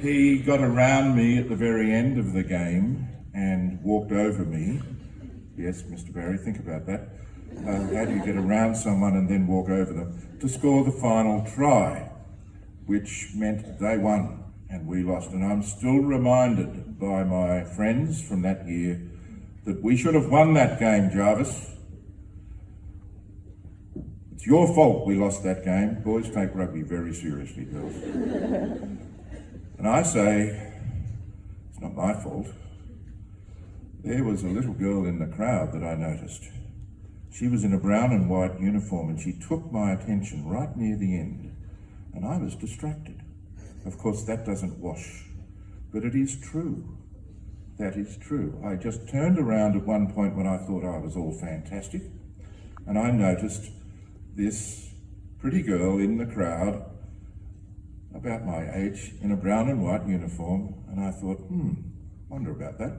He got around me at the very end of the game and walked over me. Yes, Mr. Barry, think about that. How do you get around someone and then walk over them? To score the final try, which meant they won and we lost. And I'm still reminded by my friends from that year that we should have won that game, Jarvis. It's your fault we lost that game. Boys take rugby very seriously, girls. And I say, it's not my fault. There was a little girl in the crowd that I noticed. She was in a brown and white uniform and she took my attention right near the end and I was distracted. Of course, that doesn't wash, but it is true. That is true. I just turned around at one point when I thought I was all fantastic and I noticed this pretty girl in the crowd about my age in a brown and white uniform, and I thought, wonder about that.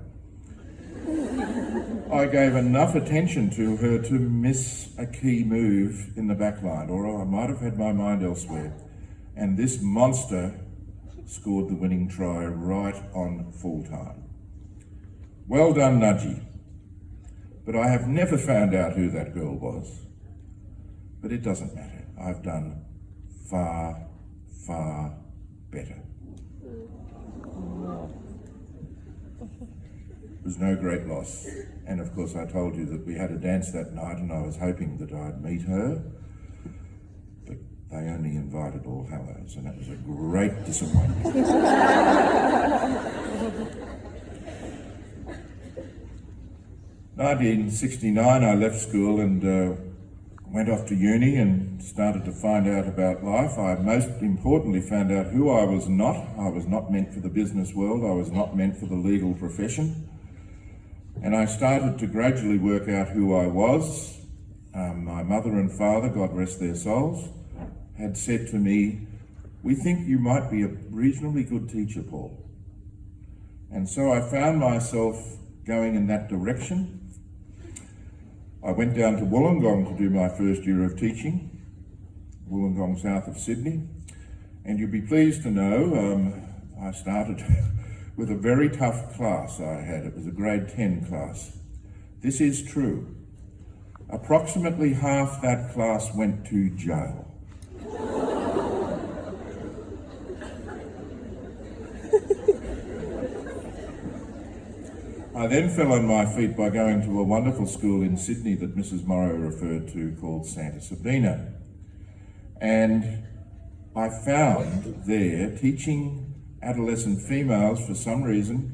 I gave enough attention to her to miss a key move in the back line, or I might have had my mind elsewhere, and this monster scored the winning try right on full time. Well done, Nudgy. But I have never found out who that girl was. But it doesn't matter. I've done far, far better. It was no great loss. And of course I told you that we had a dance that night and I was hoping that I'd meet her. But they only invited All Hallows and that was a great disappointment. 1969 I left school and went off to uni and started to find out about life. I most importantly found out who I was not. I was not meant for the business world. I was not meant for the legal profession. And I started to gradually work out who I was. My mother and father, God rest their souls, had said to me, "We think you might be a reasonably good teacher, Paul." And so I found myself going in that direction. I went down to Wollongong to do my first year of teaching, Wollongong south of Sydney, and you'll be pleased to know I started with a very tough class I had. It was a grade 10 class. This is true. Approximately half that class went to jail. I then fell on my feet by going to a wonderful school in Sydney that Mrs. Morrow referred to called Santa Sabina. And I found there teaching adolescent females for some reason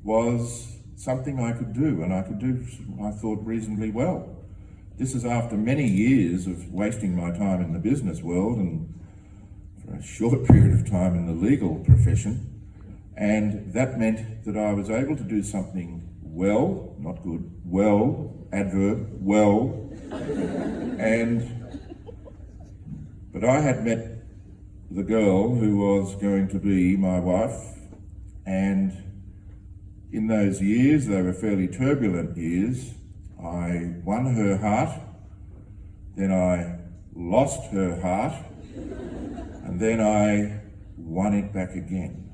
was something I could do, and I could do, I thought, reasonably well. This is after many years of wasting my time in the business world and for a short period of time in the legal profession. And that meant that I was able to do something well, not good, well, adverb, well, but I had met the girl who was going to be my wife, and in those years, they were fairly turbulent years, I won her heart, then I lost her heart, and then I won it back again.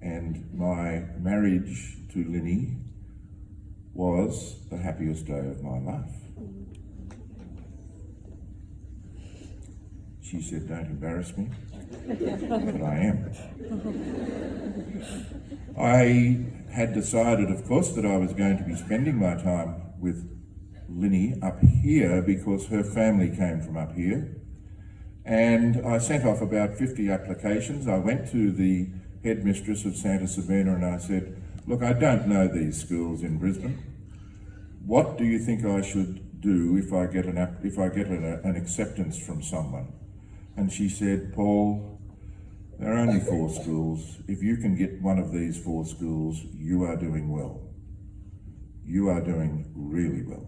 And my marriage to Linny was the happiest day of my life. She said, "Don't embarrass me," but I am. I had decided, of course, that I was going to be spending my time with Linny up here because her family came from up here. And I sent off about 50 applications. I went to the headmistress of Santa Sabina and I said, "Look, I don't know these schools in Brisbane. What do you think I should do if I get an acceptance from someone?" And she said, "Paul, there are only 4 schools. If you can get one of these 4 schools, you are doing well. You are doing really well.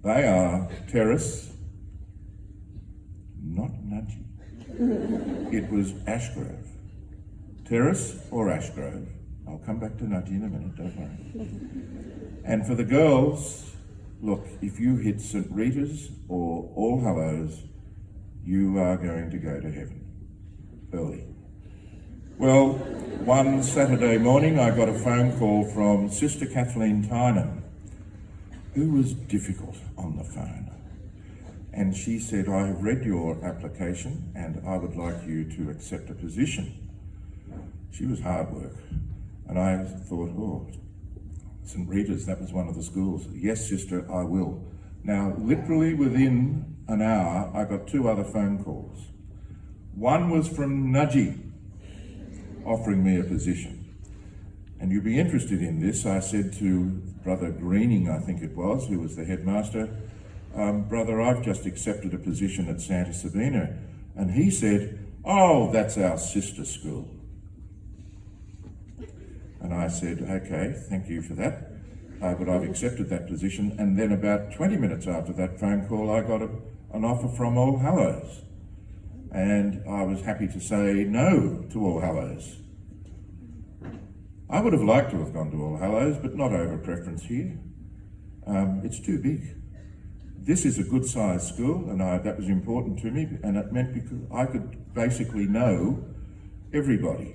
They are Terrace, not Nudgy. It was Ashgrove. Terrace or Ashgrove. I'll come back to Nudgy in a minute, don't worry. And for the girls, look, if you hit St. Rita's or All Hallows, you are going to go to heaven early." Well, one Saturday morning I got a phone call from Sister Kathleen Tynan, who was difficult on the phone. And she said, I have read your application and I would like you to accept a position. She was hard work. And I thought, oh, St. Rita's, that was one of the schools. Yes, sister, I will. Now, literally within an hour, I got 2 other phone calls. One was from Nudgy, offering me a position. And you'd be interested in this. I said to Brother Greening, I think it was, who was the headmaster, Brother, I've just accepted a position at Santa Sabina. And he said, oh, that's our sister school. And I said, okay, thank you for that. But I've accepted that position. And then about 20 minutes after that phone call, I got an offer from All Hallows. And I was happy to say no to All Hallows. I would have liked to have gone to All Hallows, but not over preference here. It's too big. This is a good sized school, and that was important to me, and it meant because I could basically know everybody.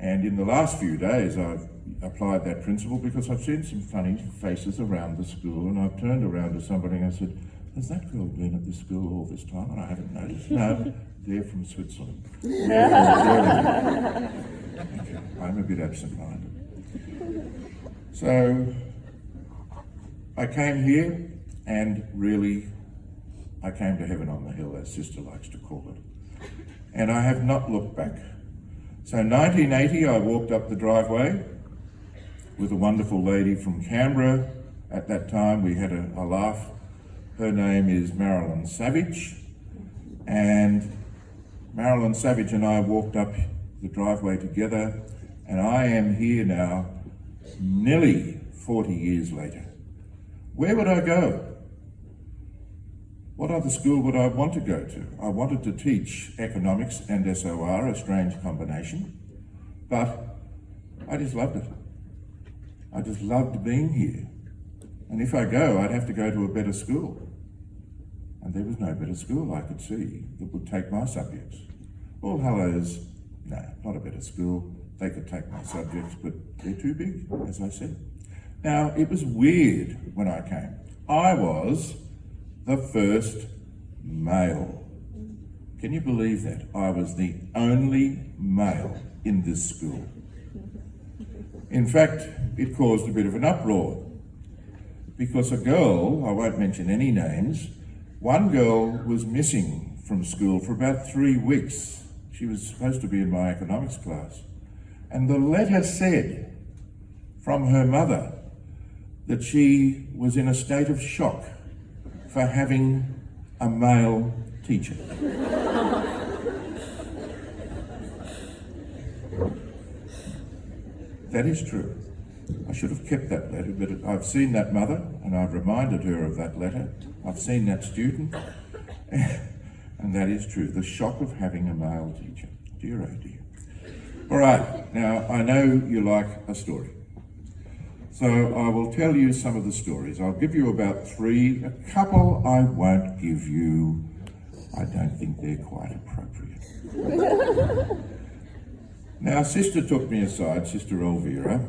And in the last few days, I've applied that principle because I've seen some funny faces around the school, and I've turned around to somebody and I said, has that girl been at this school all this time? And I haven't noticed. No, they're from Switzerland. Okay. I'm a bit absent-minded. So I came here, and really, I came to heaven on the hill, as Sister likes to call it. And I have not looked back. So 1980, I walked up the driveway with a wonderful lady from Canberra. At that time, we had a laugh. Her name is Marilyn Savage. And Marilyn Savage and I walked up the driveway together, and I am here now, nearly 40 years later. Where would I go? What other school would I want to go to? I wanted to teach economics and SOR, a strange combination, but I just loved it. I just loved being here. And if I go, I'd have to go to a better school. And there was no better school I could see that would take my subjects. All Hallows, no, not a better school. They could take my subjects, but they're too big, as I said. Now, it was weird when I came. I was the first male. Can you believe that? I was the only male in this school. In fact, it caused a bit of an uproar because a girl, I won't mention any names, one girl was missing from school for about 3 weeks. She was supposed to be in my economics class. And the letter said from her mother that she was in a state of shock for having a male teacher. That is true. I should have kept that letter, but I've seen that mother and I've reminded her of that letter. I've seen that student, and that is true. The shock of having a male teacher. Dear oh dear. All right, now I know you like a story. So I will tell you some of the stories. I'll give you about 3. A couple I won't give you. I don't think they're quite appropriate. Now, Sister took me aside, Sister Elvira,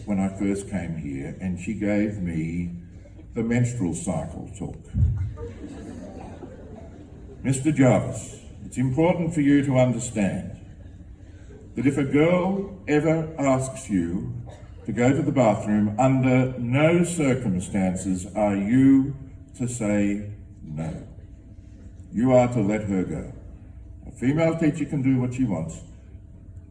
when I first came here, and she gave me the menstrual cycle talk. Mr. Jarvis, it's important for you to understand that if a girl ever asks you to go to the bathroom, under no circumstances are you to say no. You are to let her go. A female teacher can do what she wants.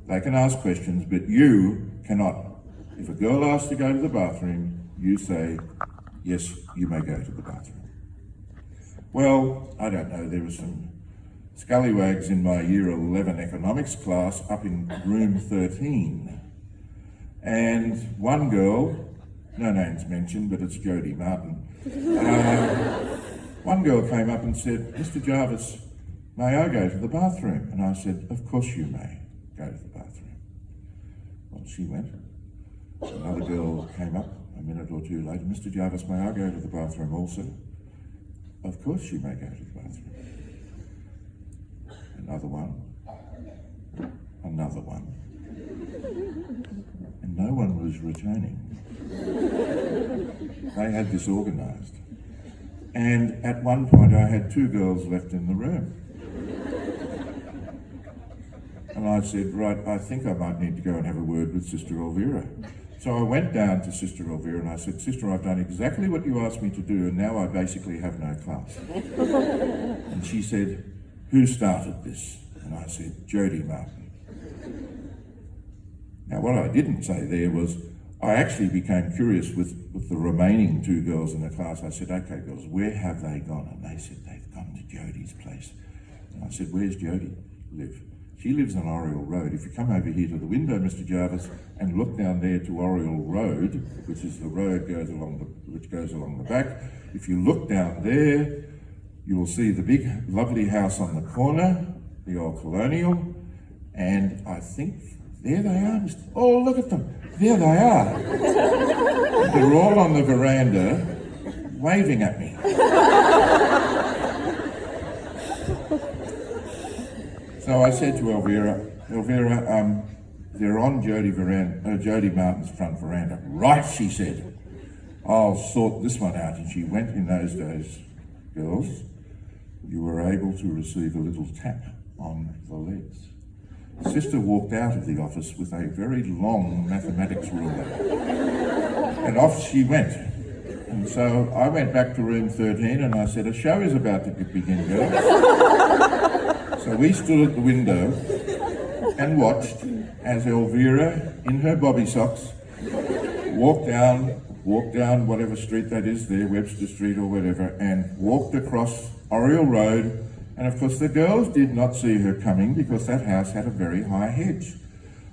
They can ask questions, but you cannot. If a girl asks to go to the bathroom, you say, yes, you may go to the bathroom. Well, I don't know, there were some scallywags in my year 11 economics class up in room 13. And one girl, no names mentioned, but it's Jodie Martin, one girl came up and said, Mr. Jarvis, may I go to the bathroom? And I said, of course you may go to the bathroom. Well, she went. Another girl came up a minute or two later, Mr. Jarvis, may I go to the bathroom also? Of course you may go to the bathroom. Another one. Another another one. And no one was returning. They had this organised. And at one point I had 2 girls left in the room. And I said, right, I think I might need to go and have a word with Sister Elvira. So I went down to Sister Elvira and I said, Sister, I've done exactly what you asked me to do and now I basically have no class. And she said, who started this? And I said, Jody Martin. Now what I didn't say there was, I actually became curious with the remaining 2 girls in the class. I said, okay girls, where have they gone? And they said, they've gone to Jody's place. And I said, where's Jody live? She lives on Oriel Road. If you come over here to the window, Mr. Jarvis, and look down there to Oriel Road, which is the road which goes along the back, if you look down there, you will see the big, lovely house on the corner, the old colonial, and I think there they are. Oh, look at them. There they are. They're all on the veranda waving at me. So I said to Elvira, they're on Jody Martin's front veranda. Right, she said. I'll sort this one out. And she went. In those days, girls, you were able to receive a little tap on the legs. Sister walked out of the office with a very long mathematics ruler. And off she went. And so I went back to room 13 and I said, a show is about to begin, girls. So we stood at the window and watched as Elvira, in her bobby socks, walked down whatever street that is there, Webster Street or whatever, and walked across Oriel Road. And of course the girls did not see her coming because that house had a very high hedge.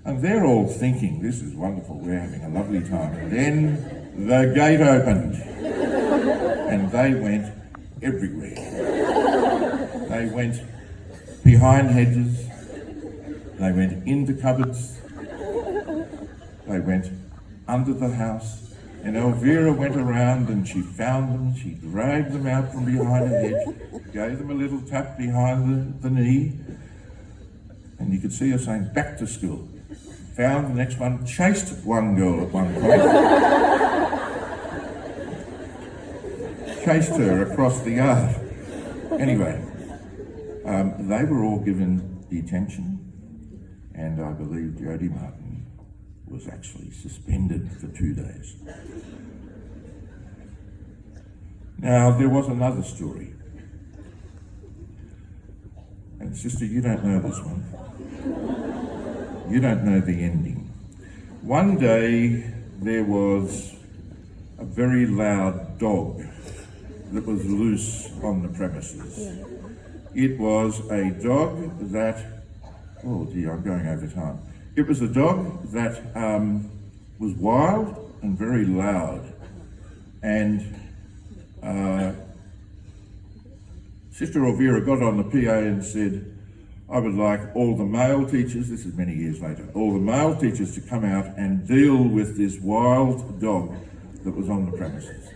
And they're all thinking, this is wonderful, we're having a lovely time. And then the gate opened and they went everywhere. They went behind hedges, they went into cupboards, they went under the house, and Elvira went around and she found them, she dragged them out from behind a hedge, gave them a little tap behind the knee, and you could see her saying, back to school. Found the next one, chased one girl at one point, chased her across the yard. Anyway, they were all given detention, and I believe Jody Martin was actually suspended for 2 days. Now, there was another story. And sister, you don't know this one. You don't know the ending. One day, there was a very loud dog that was loose on the premises. It was a dog that, oh dear, I'm going over time. It was a dog that was wild and very loud. And Sister Elvira got on the PA and said, I would like all the male teachers, this is many years later, all the male teachers to come out and deal with this wild dog that was on the premises.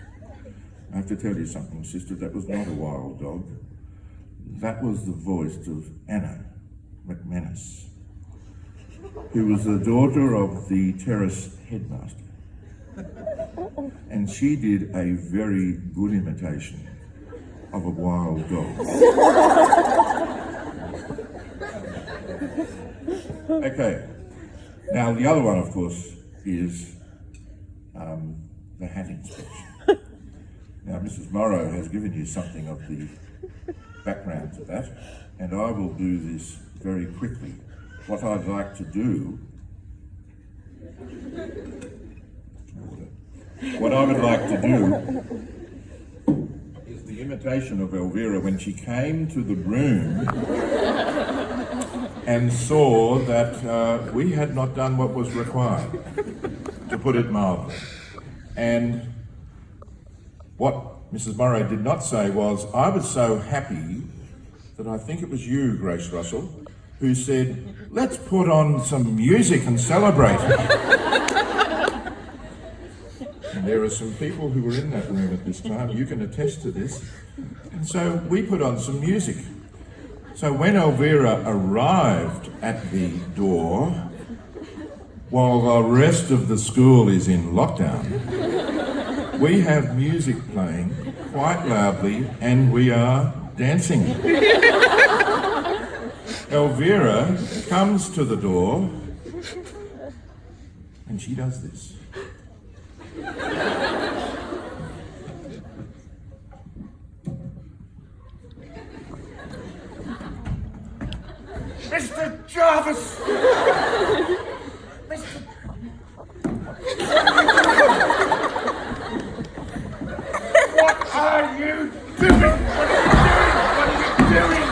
I have to tell you something, sister, that was not a wild dog. That was the voice of Anna McManus, who was the daughter of the terrace headmaster. And she did a very good imitation of a wild dog. Okay, now the other one, of course, is the hat inspection. Now, Mrs. Morrow has given you something of the background to that, and I will do this very quickly. What I'd like to do, what I would like to do is the imitation of Elvira when she came to the room and saw that we had not done what was required, to put it mildly. And what Mrs. Morrow did not say was, I was so happy that I think it was you, Grace Russell, who said, let's put on some music and celebrate. And there are some people who were in that room at this time, you can attest to this. And so we put on some music. So when Elvira arrived at the door, while the rest of the school is in lockdown, we have music playing quite loudly and we are dancing. Elvira comes to the door and she does this. Mr. Jarvis! Mr. What are you doing? What are you doing?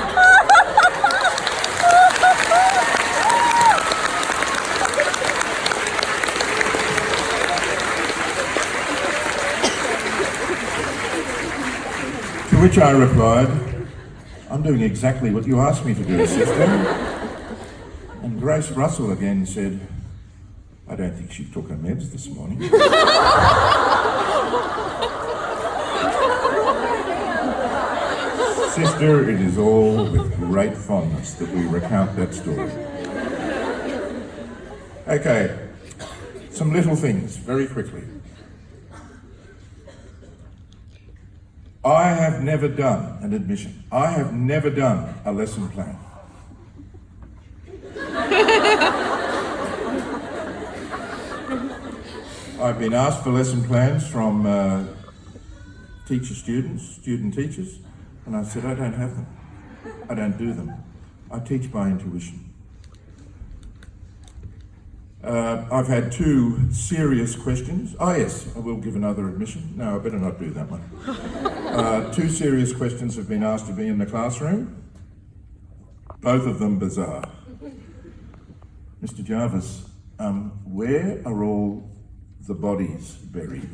To which I replied, I'm doing exactly what you asked me to do, sister. And Grace Russell again said, I don't think she took her meds this morning. Sister, it is all with great fondness that we recount that story. Okay, some little things, very quickly. I have never done an admission. I have never done a lesson plan. I've been asked for lesson plans from student teachers, and I said, I don't have them. I don't do them. I teach by intuition. I've had two serious questions. Oh yes, I will give another admission. No, I better not do that one. Two serious questions have been asked of me in the classroom. Both of them bizarre. Mr. Jarvis, where are all the bodies buried?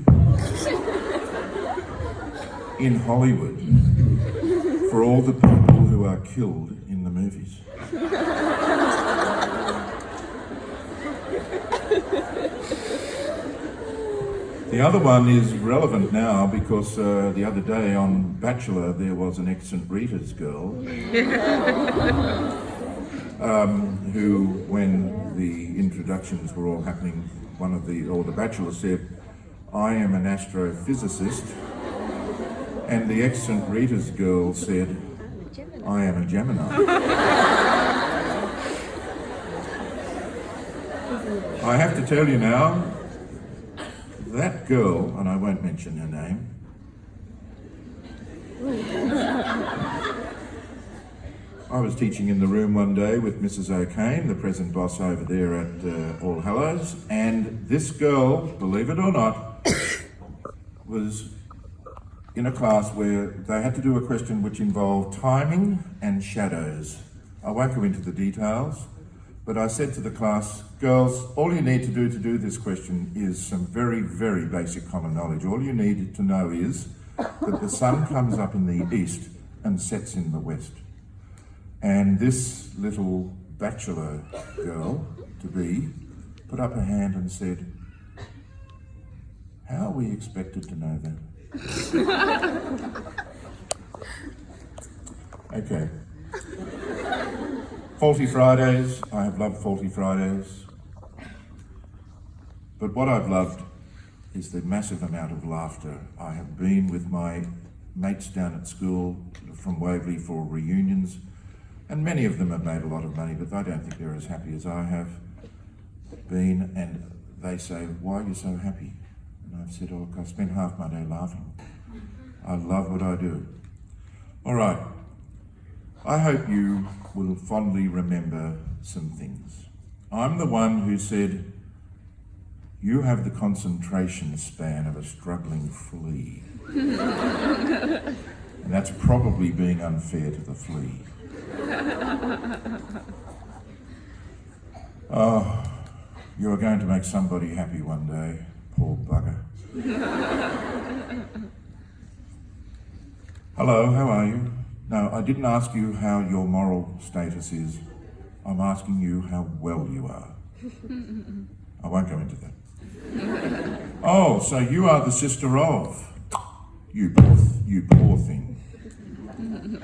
In Hollywood, for all the people who are killed in the movies. The other one is relevant now because the other day on Bachelor there was an ex-St. Rita's girl who, when the introductions were all happening, the Bachelor said, I am an astrophysicist, and the ex-St. Rita's girl said, I am a Gemini. I have to tell you now, that girl, and I won't mention her name, I was teaching in the room one day with Mrs. O'Kane, the present boss over there at All Hallows, and this girl, believe it or not, was in a class where they had to do a question which involved timing and shadows. I won't go into the details, but I said to the class, girls, all you need to do this question is some very, very basic common knowledge. All you need to know is that the sun comes up in the east and sets in the west. And this little bachelor girl to be put up her hand and said, how are we expected to know that? Okay. Faulty Fridays, I have loved Faulty Fridays. But what I've loved is the massive amount of laughter. I have been with my mates down at school from Waverley for reunions, and many of them have made a lot of money, but I don't think they're as happy as I have been. And they say, why are you so happy? And I've said, oh, I spend half my day laughing. I love what I do. All right. I hope you will fondly remember some things. I'm the one who said, you have the concentration span of a struggling flea. And that's probably being unfair to the flea. Oh, you are going to make somebody happy one day, poor bugger. Hello, how are you? No, I didn't ask you how your moral status is. I'm asking you how well you are. I won't go into that. Oh, so you are the sister of. You poor thing.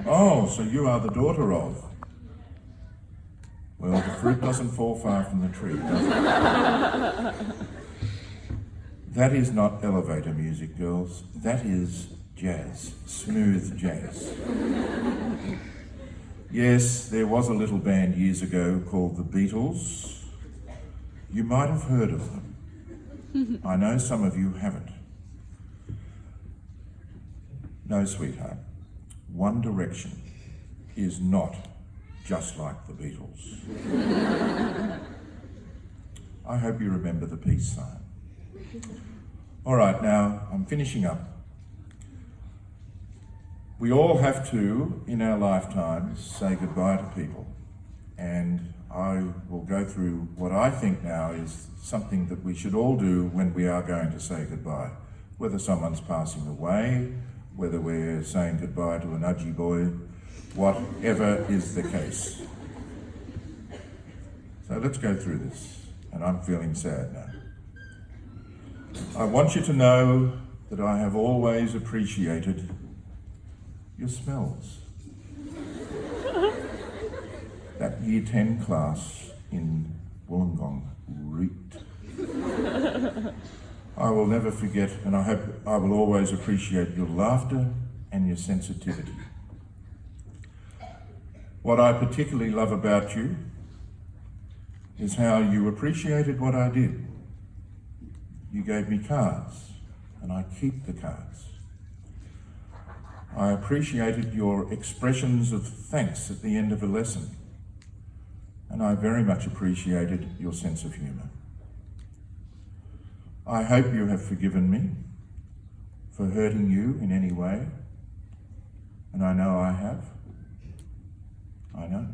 Oh, so you are the daughter of. Well, the fruit doesn't fall far from the tree, does it? That is not elevator music, girls. That is jazz, smooth jazz. Yes, there was a little band years ago called the Beatles. You might have heard of them. I know some of you haven't. No, sweetheart. One Direction is not just like the Beatles. I hope you remember the peace sign. All right, now I'm finishing up. We all have to, in our lifetimes, say goodbye to people. And I will go through what I think now is something that we should all do when we are going to say goodbye. Whether someone's passing away, whether we're saying goodbye to a nudgy boy, whatever is the case. So let's go through this, and I'm feeling sad now. I want you to know that I have always appreciated your smells. That Year 10 class in Wollongong reeked. I will never forget, and I hope I will always appreciate your laughter and your sensitivity. What I particularly love about you is how you appreciated what I did. You gave me cards, and I keep the cards. I appreciated your expressions of thanks at the end of a lesson, and I very much appreciated your sense of humour. I hope you have forgiven me for hurting you in any way, and I know I have. I know.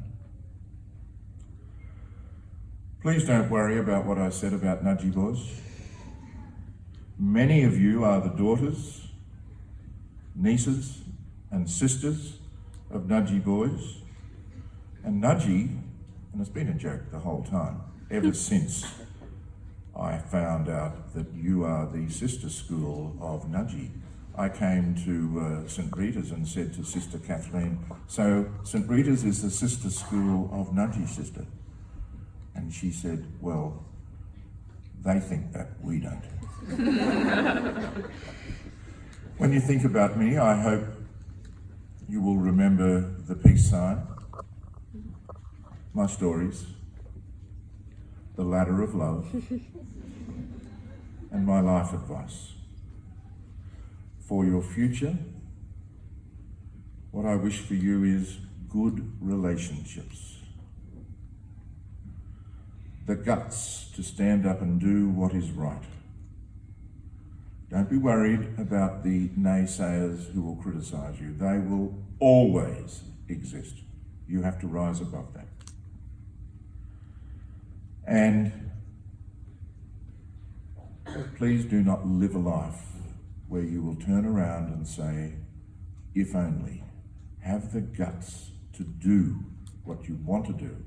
Please don't worry about what I said about nudgy boys. Many of you are the daughters, nieces, and sisters of nudgy boys. And nudgy, and it's been a joke the whole time, ever since I found out that you are the sister school of nudgy. I came to St. Rita's and said to Sister Kathleen, so St. Rita's is the sister school of nudgy, sister. And she said, well, they think that, we don't. When you think about me, I hope you will remember the peace sign, my stories, the ladder of love, and my life advice. For your future, what I wish for you is good relationships. The guts to stand up and do what is right. Don't be worried about the naysayers who will criticise you. They will always exist. You have to rise above that. And please do not live a life where you will turn around and say, if only. Have the guts to do what you want to do.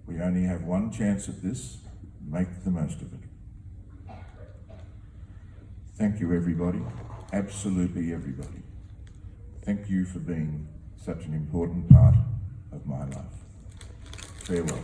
We only have one chance at this. Make the most of it. Thank you, everybody. Absolutely everybody. Thank you for being such an important part of my life. Farewell.